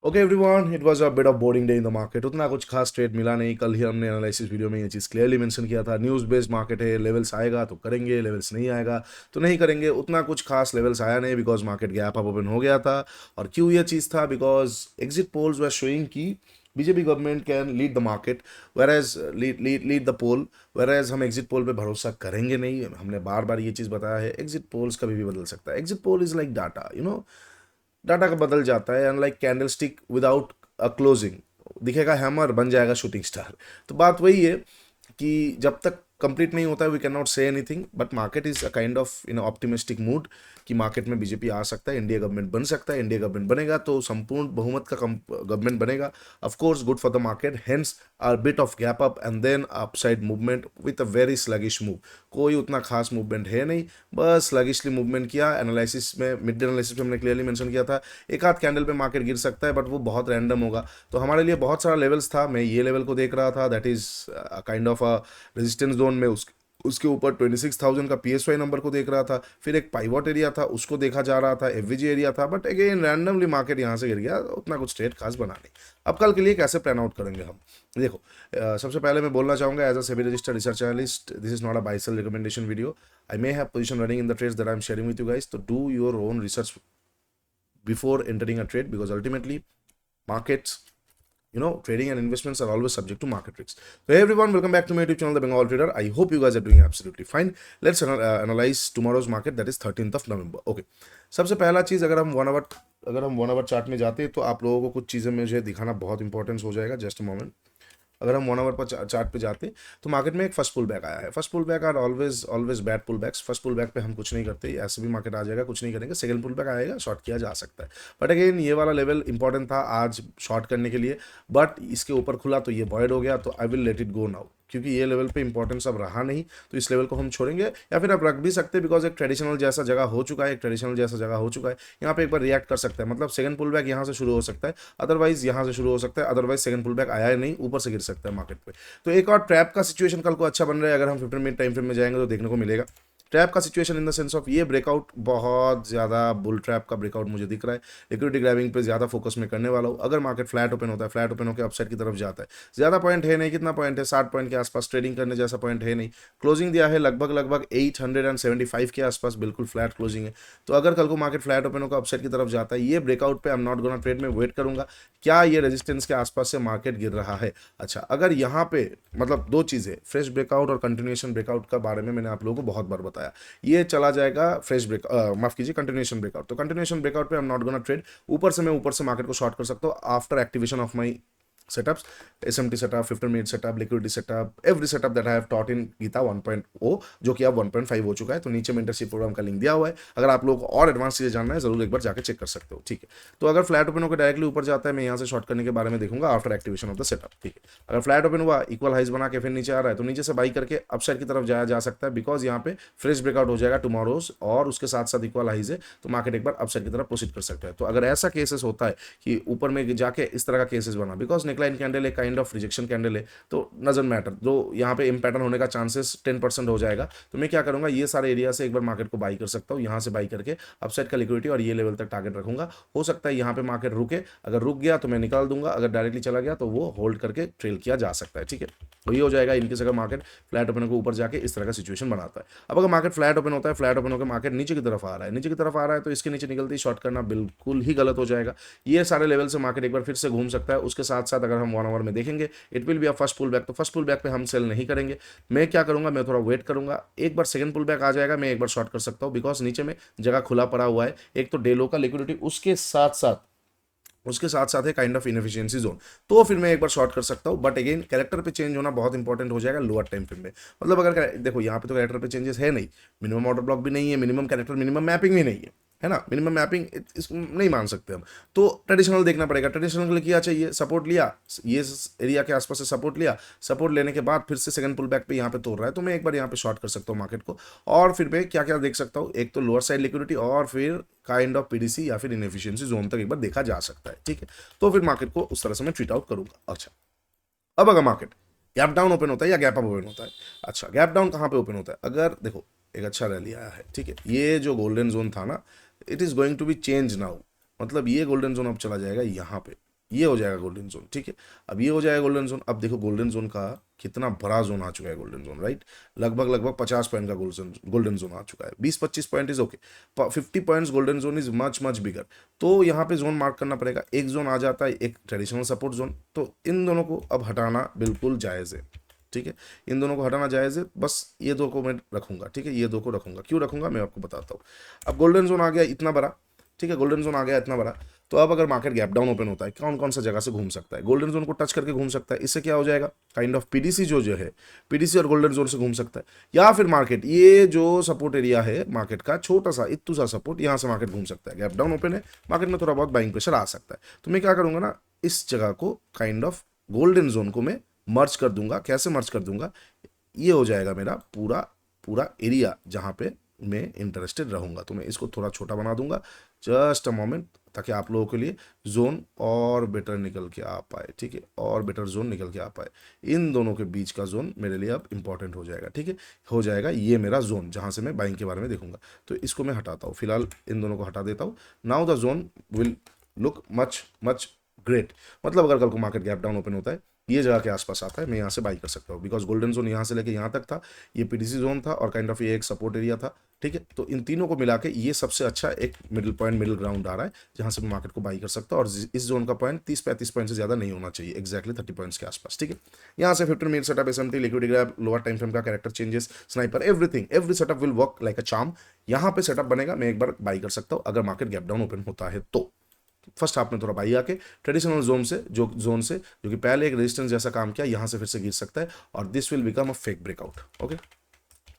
Okay everyone, it was a bit of boring day in the market. उतना कुछ खास trade मिला नहीं। कल ही हमने एनालिसिस वीडियो में ये चीज़ क्लियरली मेंशन किया था, न्यूज़ बेस्ड मार्केट है, लेवल्स आएगा तो करेंगे, लेवल्स नहीं आएगा तो नहीं करेंगे। उतना कुछ खास लेवल्स आया नहीं because market gap up open हो गया था। और क्यों ये चीज़ था? Because exit polls were showing कि BJP government can lead the market, whereas lead the poll, whereas हम एग्जिट पोल पे भरोसा करेंगे नहीं। हमने बार बार ये चीज़ बताया है, एग्जिट पोल्स कभी भी बदल सकता है। Exit pole is like data, data का बदल जाता है। And like candle stick without a closing, दिखेगा हैमर बन जाएगा शूटिंग स्टार। तो बात वही है कि जब तक कंप्लीट नहीं होता है we can not say anything, but market is a kind of in optimistic mood कि मार्केट में बीजेपी आ सकता है, इंडिया गवर्नमेंट बन सकता है। इंडिया गवर्नमेंट बनेगा तो संपूर्ण बहुमत का गवर्नमेंट बनेगा। Of course good for the market, hence our bit of gap up and then upside movement with a very sluggish move. कोई उतना खास मूवमेंट है नहीं, बस स्लगिशली मूवमेंट किया। एनालिसिस में, मिड डे एनालिसिस में हमने क्लियरली मेंशन किया था एक आध कैंडल पे मार्केट गिर सकता है, बट वो बहुत रैंडम होगा। तो हमारे लिए बहुत सारा लेवल्स था। मैं ये लेवल को देख रहा था, that is kind of a resistance zone में। उसके ऊपर 26,000 का पीएसवाई नंबर को देख रहा था। फिर एक पाइवट एरिया था, उसको देखा जा रहा था, एफवीजी एरिया था। बट अगेन रैंडमली मार्केट यहाँ से गिर गया, उतना कुछ ट्रेड खास बना नहीं। अब कल के लिए कैसे प्लान आउट करेंगे हम? देखो, सबसे पहले मैं बोलना चाहूंगा as a SEBI registered research analyst, this is not a buy sell recommendation video. I may have position running in the trades that I am sharing with you guys, तो do your own research before entering a trade, because ultimately markets, trading and investments are always subject to market risks. So hey everyone, welcome back to my YouTube channel, The Bengal Trader. I hope you guys are doing absolutely fine. Let's analyze tomorrow's market, that is 13th of November. Okay, सबसे पहला चीज़, अगर हम 1 our chart में जाते हैं तो आप लोगों को कुछ चीज़ें मुझे दिखाना बहुत इंपॉर्टेंस हो जाएगा। Just a moment. अगर हम 1 आवर पर चार्ट पे जाते तो मार्केट में एक फर्स्ट पुल बैक आया है। First pull back are always always bad pull backs. First pull back पे हम कुछ नहीं करते, ऐसे भी मार्केट आ जाएगा, कुछ नहीं करेंगे। सेकंड पुल बैक आएगा, शॉर्ट किया जा सकता है। बट अगेन ये वाला लेवल इंपॉर्टेंट था आज शॉर्ट करने के लिए, बट इसके ऊपर खुला तो ये बॉयड हो गया, तो I will let it go now, क्योंकि ये लेवल पे इंपॉर्टेंस अब रहा नहीं। तो इस लेवल को हम छोड़ेंगे, या फिर आप रख भी सकते हैं, बिकॉज एक ट्रेडिशनल जैसा जगह हो चुका है, एक ट्रेडिशनल जैसा जगह हो चुका है। यहाँ पे एक बार रिएक्ट कर सकता है, मतलब सेकंड पुल बैक यहाँ से शुरू हो सकता है, अदरवाइज यहाँ से शुरू हो सकता है, अदरवाइज सेकंड पुल बैक आया ही नहीं, ऊपर से गिर सकता है मार्केट पे। तो एक और ट्रैप का सिचुएशन कल को अच्छा बन रहा है। अगर हम 15 मिनट टाइम फ्रेम में जाएंगे तो देखने को मिलेगा ट्रैप का situation, in the sense of ये ब्रेकआउट बहुत ज़्यादा बुल ट्रैप का ब्रेकआउट मुझे दिख रहा है। लिक्विडिटी ग्रैबिंग पे ज़्यादा फोकस में करने वाला हूँ। अगर मार्केट फ्लैट ओपन होता है, फ्लैट ओपन होकर अपसाइड की तरफ जाता है, ज़्यादा पॉइंट है नहीं, कितना पॉइंट है, 60 पॉइंट के आसपास, ट्रेडिंग करने जैसा पॉइंट है नहीं। क्लोजिंग दिया है लगभग लगभग 875 के आसपास, बिल्कुल फ्लैट क्लोजिंग है। तो अगर कल को मार्केट फ्लैट ओपन होकर अपसाइड की तरफ जाता है, ये ब्रेकआउट पे I am not gonna trade में वेट करूंगा। क्या ये रेजिस्टेंस के आसपास से मार्केट गिर रहा है? अच्छा, अगर यहाँ पे मतलब दो चीज़ें, फ्रेश ब्रेकआउट और कंटिन्यूएशन ब्रेकआउट का बारे में मैंने आप लोगों को बहुत बार बताया। ये चला जाएगा फ्रेश ब्रेक, माफ कीजिए, कंटिन्यूएशन ब्रेकआउट। तो कंटिन्यूएशन ब्रेकआउट पे I am not gonna trade. ऊपर से मार्केट को शॉर्ट कर सकता हूँ after activation of my setups, SMT setup, 15 minute setup, liquidity setup, every setup that I have taught in Gita 1.0, जो कि अब 1.5 हो चुका है। तो नीचे मेंटरशिप प्रोग्राम का लिंक दिया हुआ है, अगर आप लोगों को और एडवांस चीज़ें जानना है जरूर एक बार जाकर चेक कर सकते हो। ठीक है, तो अगर फ्लैट ओपन होकर डायरेक्टली ऊपर जाता है, मैं यहाँ से शॉर्ट करने के बारे में देखूंगा after activation of the setup. ठीक है, अगर फ्लैट ओपन हुआ, इक्वल हाइज बना के फिर नीचे आ रहा है, तो नीचे से बाई करके अपसाइड की तरफ जाया जा सकता है, बिकॉज यहाँ पे फ्रेश ब्रेकआउट हो जाएगा टुमारोज, और उसके साथ साथ इक्वल हाइज है, तो मार्केट एक बार अपसाइड की तरफ प्रोसीड कर सकता है। तो अगर ऐसा केसेस होता है कि ऊपर में जाके इस तरह का केसेस बना, बिकॉज नेकलाइन कैंडल एक काइंड ऑफ रिजेक्शन कैंडल है, तो नजर मैटर, जो यहाँ पे इम्पैटर्न होने का चांसेस 10% हो जाएगा। तो मैं क्या करूंगा, ये सारे एरिया से एक बार मार्केट को बाई कर सकता हूँ, यहाँ से बाई करके अपसाइड का लिक्विडिटी और ये लेवल तक टारगेट रखूंगा। हो सकता है यहाँ पे मार्केट रुके, अगर रुक गया तो मैं निकाल दूंगा, अगर डायरेक्टली चला गया तो वो होल्ड करके ट्रेल किया जा सकता है। ठीक है, तो ये हो जाएगा इनकेस अगर मार्केट फ्लैट ओपन को ऊपर जाके इस तरह का सिचुएशन बनाता है। अब अगर मार्केट फ्लैट ओपन होता है, फ्लैट ओपन होकर मार्केट नीचे की तरफ आ रहा है, नीचे की तरफ आ रहा है, तो इसके नीचे निकलते ही शॉर्ट करना बिल्कुल ही गलत हो जाएगा। ये सारे लेवल से मार्केट एक बार फिर से घूम सकता है। उसके साथ साथ अगर हम 1 आवर में देखेंगे, it will be a first pull back. तो फर्स्ट पुल बैक पे हम सेल नहीं करेंगे। मैं क्या करूंगा, मैं थोड़ा वेट करूंगा, एक बार सेकंड पुल बैक आ जाएगा, मैं एक बार शॉर्ट कर सकता हूं, बिकॉज नीचे में जगह खुला पड़ा हुआ है। एक तो डे लो का लिक्विडिटी, उसके साथ साथ है काइंड ऑफ इनएफिशिएंसी जोन, तो फिर मैं एक बार शॉर्ट कर सकता हूँ। बट अगेन कैरेक्टर पे चेंज होना बहुत इंपॉर्टेंट हो जाएगा लोअर टाइम फ्रेम में। मतलब अगर देखो यहाँ पे तो कैरेक्टर पे चेंजेस है नहीं, मिनिमम ऑर्डर ब्लॉक भी नहीं है, मिनिमम कैरेक्टर मिनिमम मैपिंग भी नहीं है ना, मिनिमम मैपिंग इसको नहीं मान सकते हम। तो ट्रेडिशनल देखना पड़ेगा। ट्रेडिशनल के लिए क्या चाहिए, सपोर्ट लिया, ये एरिया के आसपास से सपोर्ट लिया, सपोर्ट लेने के बाद फिर से सेकंड पुल बैक पे यहाँ पे तोड़ रहा है, तो मैं एक बार यहाँ पे शॉर्ट कर सकता हूँ मार्केट को। और फिर मैं क्या क्या देख सकता हूँ, एक तो लोअर साइड लिक्विडिटी, और फिर काइंड ऑफ पीडीसी या फिर इनएफिशिएंसी जोन तक एक बार देखा जा सकता है। ठीक है, तो फिर मार्केट को उस तरह से मैं ट्रीट आउट करूंगा। अच्छा, अब अगर मार्केट गैप डाउन ओपन होता है या गैप अप ओपन होता है, अच्छा गैप डाउन कहाँ पे ओपन होता है? अगर देखो एक अच्छा रैली आया है, ठीक है, ये जो गोल्डन जोन था ना, it is going to be change now. मतलब ये गोल्डन जोन अब चला जाएगा यहाँ पे, ये हो जाएगा गोल्डन जोन, ठीक है। अब ये हो जाएगा गोल्डन जोन। अब देखो गोल्डन जोन का कितना बड़ा जोन आ चुका है गोल्डन जोन, राइट। लगभग 50 पॉइंट का गोल्डन जोन आ चुका है। 20-25 point is okay, 50 points golden zone is much much bigger. तो यहाँ पे जोन मार्क करना पड़ेगा। एक जोन आ जाता है, एक ट्रेडिशनल सपोर्ट जोन, तो इन दोनों को अब हटाना बिल्कुल जायज़ है, ठीक है। इन दोनों को हटाना जायज़ है, बस ये दो को मैं रखूंगा, ठीक है। ये दो को रखूंगा, क्यों रखूंगा मैं आपको बताता हूँ। अब गोल्डन जोन आ गया इतना बड़ा, ठीक है। गोल्डन जोन आ गया इतना बड़ा, तो अब अगर मार्केट गैप डाउन ओपन होता है, कौन कौन सा जगह से घूम सकता है, गोल्डन जोन को टच करके घूम सकता है। इससे क्या हो जाएगा, काइंड ऑफ पीडीसी जो है, पीडीसी और गोल्डन जोन से घूम सकता है। या फिर मार्केट ये जो सपोर्ट एरिया है मार्केट का, छोटा सा इत्तू सा सपोर्ट, यहाँ से मार्केट घूम सकता है। गैप डाउन ओपन है, मार्केट में थोड़ा बहुत बाइंग प्रेशर आ सकता है। तो मैं क्या करूंगा ना, इस जगह को काइंड ऑफ गोल्डन जोन को मैं मर्ज कर दूंगा। कैसे मर्ज कर दूंगा, ये हो जाएगा मेरा पूरा पूरा एरिया जहाँ पे मैं इंटरेस्टेड रहूंगा। तो मैं इसको थोड़ा छोटा बना दूंगा, जस्ट अ मोमेंट, ताकि आप लोगों के लिए जोन और बेटर निकल के आ पाए, ठीक है। और बेटर जोन निकल के आ पाए, इन दोनों के बीच का जोन मेरे लिए अब इंपॉर्टेंट हो जाएगा, ठीक है। हो जाएगा ये मेरा जोन, जहाँ से मैं बाइंग के बारे में देखूंगा। तो इसको मैं हटाता हूँ, फिलहाल इन दोनों को हटा देता हूँ। Now the zone will look much much great. मतलब अगर कल को मार्केट गैप डाउन ओपन होता है, ये जगह के आसपास आता है, मैं यहाँ से बाई कर सकता हूँ, बिकॉज गोल्डन जोन यहाँ से लेके यहाँ तक था, ये पीडीसी जोन था, और काइंड ऑफ ये एक सपोर्ट एरिया था, ठीक है। तो इन तीनों को मिला के ये सबसे अच्छा एक मिडिल पॉइंट, मिडिल ग्राउंड आ रहा है, जहाँ से मैं मार्केट को बाई कर सकता हूँ। और इस जोन का पॉइंट 30-35 पॉइंट से ज़्यादा नहीं होना चाहिए, एक्जैक्टली 30 पॉइंट्स के आसपास, ठीक है। यहाँ से 15 minute setup, SMT, liquid grab, lower time frame का character changes, sniper, everything, every setup will work like a charm. यहाँ पे सेटअप बनेगा, मैं एक बार बाई कर सकता हूँ अगर मार्केट गैप डाउन ओपन होता है तो। फर्स्ट हाफ में थोड़ा बाई आके ट्रेडिशनल जोन से जो कि पहले एक रेजिस्टेंस जैसा काम किया, यहां से फिर से गिर सकता है, और this will become a fake breakout, okay,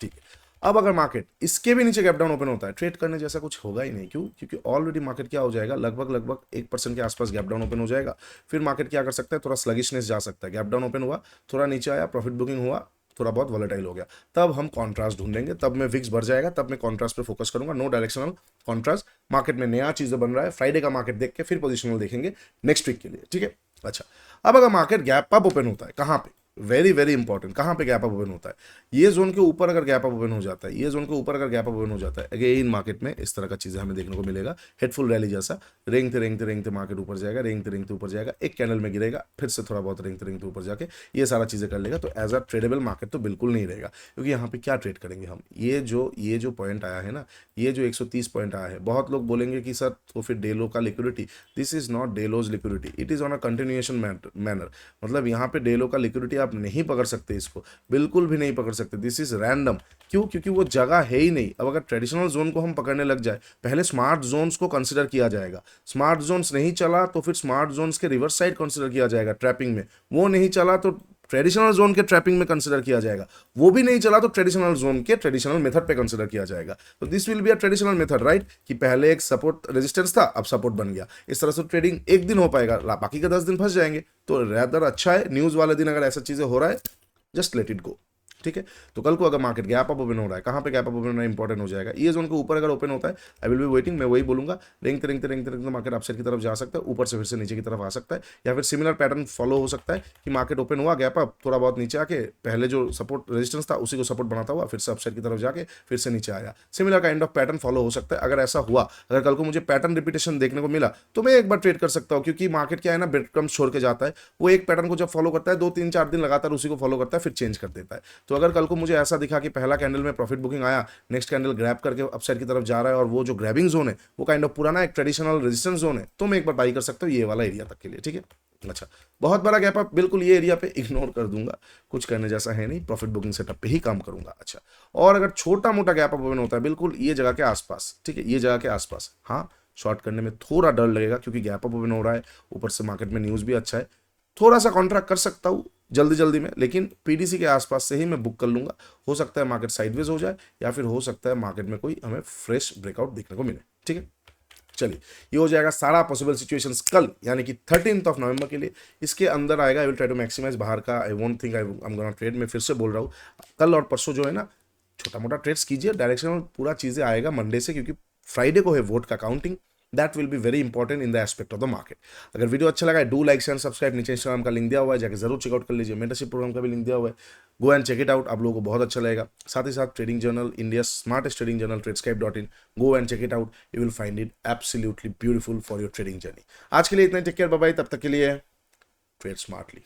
ठीक है। अब अगर मार्केट इसके भी नीचे गैप डाउन ओपन होता है, ट्रेड करने जैसा कुछ होगा ही नहीं। क्यों? क्योंकि ऑलरेडी मार्केट क्या हो जाएगा, लगभग 1% के आसपास गैप डाउन ओपन हो जाएगा। फिर मार्केट क्या कर सकता है, थोड़ा स्लगिशनेस जा सकता है। गैप डाउन ओपन हुआ, थोड़ा नीचे आया, प्रॉफिट बुकिंग हुआ, थोड़ा बहुत वॉलेटाइल हो गया, तब हम कॉन्ट्रास्ट ढूंढेंगे, तब मैं विक्स बढ़ जाएगा, तब मैं कॉन्ट्रास्ट पे फोकस करूंगा। नो डायरेक्शनल कॉन्ट्रास्ट, मार्केट में नया चीज बन रहा है, फ्राइडे का मार्केट देख के फिर पोजिशनल देखेंगे नेक्स्ट वीक के लिए, ठीक है। अच्छा, अब अगर मार्केट गैप अप ओपन होता है, कहाँ पे, वेरी वेरी इंपॉर्टेंट, कहाँ पे गैप अप ओपन होता है, ये जोन के ऊपर अगर गैप अप ओपन हो जाता है, ये जोन के ऊपर अगर गैप अप ओपन हो जाता है, अगेन मार्केट में इस तरह का चीजें हमें देखने को मिलेगा, हेडफुल रैली जैसा, रेंगते मार्केट ऊपर जाएगा, रेंगते ऊपर जाएगा, एक कैंडल में गिरेगा, फिर से थोड़ा बहुत रेंगते ऊपर जाके ये सारा चीजें कर लेगा। तो एज अ ट्रेडेबल मार्केट तो बिल्कुल नहीं रहेगा, क्योंकि यहाँ पे क्या ट्रेड करेंगे हम, ये जो पॉइंट आया है ना, ये जो 130 पॉइंट आया है, बहुत लोग बोलेंगे कि सर तो फिर डेलो का liquidity, this is not day low's liquidity, it is on a continuation manner. मतलब यहाँ पे डेलो का लिक्विडिटी आप नहीं पकड़ सकते, इसको बिल्कुल भी नहीं पकड़ सकते, दिस इज रैंडम। क्यों? क्योंकि वो जगह है ही नहीं। अब अगर ट्रेडिशनल जोन को हम पकड़ने लग जाए, पहले स्मार्ट जोन्स को कंसिडर किया जाएगा, स्मार्ट जोन्स नहीं चला तो फिर स्मार्ट जोन्स के रिवर्स साइड कंसिडर किया जाएगा ट्रैपिंग में, वो नहीं चला तो ट्रेडिशनल जोन के ट्रैपिंग में कंसिडर किया जाएगा, वो भी नहीं चला तो ट्रेडिशनल जोन के ट्रेडिशनल मेथड पे कंसिडर किया जाएगा। तो this will be a traditional method, right, कि पहले एक सपोर्ट रेजिस्टेंस था, अब सपोर्ट बन गया। इस तरह से ट्रेडिंग एक दिन हो पाएगा, बाकी के 10 दिन फंस जाएंगे। तो रैदर अच्छा है न्यूज वाले दिन अगर ऐसा चीजें हो रहा है, जस्ट लेट इट गो, ठीक है। तो कल को अगर मार्केट गैप अप ओपन हो रहा है, कहाँ पे गैप अप ओपन होना इंपॉर्टेंट हो जाएगा, ये जोन के ऊपर अगर ओपन होता है, आई विल बी वेटिंग, मैं वही बोलूंगा, रेंगते मार्केट अपसाइड की तरफ जा सकता है, ऊपर से फिर से नीचे की तरफ आ सकता है, या फिर सिमिलर पैटर्न फॉलो हो सकता है कि मार्केट ओपन हुआ, गैप अप, थोड़ा बहुत नीचे आके पहले जो सपोर्ट रेजिस्टेंस था उसी को सपोर्ट बनाता हुआ फिर से अपसाइड की तरफ जाके फिर से नीचे आया। Similar kind of pattern follow हो सकता है। अगर ऐसा हुआ, अगर कल को मुझे पैटर्न रिपीटेशन देखने को मिला, तो मैं एक बार ट्रेड कर सकता हूँ, क्योंकि मार्केट क्या है ना, ब्रेड क्रम्स छोड़ के जाता है, वो एक पैटर्न को जब फॉलो करता है 2-3-4 दिन लगातार उसी को फॉलो करता है, फिर चेंज कर देता है। तो अगर कल को मुझे ऐसा दिखा कि पहला कैंडल में प्रॉफिट बुकिंग आया, नेक्स्ट कैंडल ग्रैब करके अपसाइड की तरफ जा रहा है, और वो जो ग्रैबिंग जोन है वो काइंड ऑफ पुराना एक ट्रेडिशनल रेजिस्टेंस जोन है, तो मैं एक बार बाई कर सकता हूँ ये वाला एरिया तक के लिए, ठीक है। अच्छा, बहुत बड़ा गैप अप बिल्कुल ये एरिया पे इग्नोर कर दूंगा, कुछ करने जैसा है नहीं, प्रॉफिट बुकिंग सेटअप पे ही काम करूंगा। अच्छा, और अगर छोटा मोटा गैप अप ओपन होता है बिल्कुल ये जगह के आसपास, ठीक है, ये जगह के आसपास, हाँ, शॉर्ट करने में थोड़ा डर लगेगा, क्योंकि गैप अप ओपन हो रहा है, ऊपर से मार्केट में न्यूज भी अच्छा है, थोड़ा सा कॉन्ट्रैक्ट कर सकता हूँ जल्दी में, लेकिन पीडीसी के आसपास से ही मैं बुक कर लूंगा। हो सकता है मार्केट साइडवेज हो जाए, या फिर हो सकता है मार्केट में कोई हमें फ्रेश ब्रेकआउट देखने को मिले, ठीक है। चलिए, ये हो जाएगा सारा पॉसिबल सिचुएशंस कल, यानी कि 13 नवंबर के लिए। इसके अंदर आएगा, I will try to maximise बाहर का, I won't think I am gonna trade, मैं फिर से बोल रहा हूँ, कल और परसों जो है ना, छोटा मोटा ट्रेड्स कीजिए, डायरेक्शनल पूरा चीज़ें आएगा मंडे से, क्योंकि फ्राइडे को है वोट का counting, that will be very important in the aspect of the market. अगर वीडियो अच्छा लगा है, डू लाइक एंड सब्सक्राइब। नीचे इंस्टाग्राम का लिंक दिया हुआ है, जाके जरूर चेकआउट कर लीजिए। मेंटरशिप प्रोग्राम का भी लिंक दिया हुआ है, go and check it out, आप लोगों को बहुत अच्छा लगेगा। साथ ही साथ trading journal, India smartest trading journal, ट्रेडस्काइप.in, go and check it out, you will find it absolutely beautiful for your trading journey. आज के लिए इतना ही, टेक केयर, बाय बाय। तब तक के लिए ट्रेड स्मार्टली।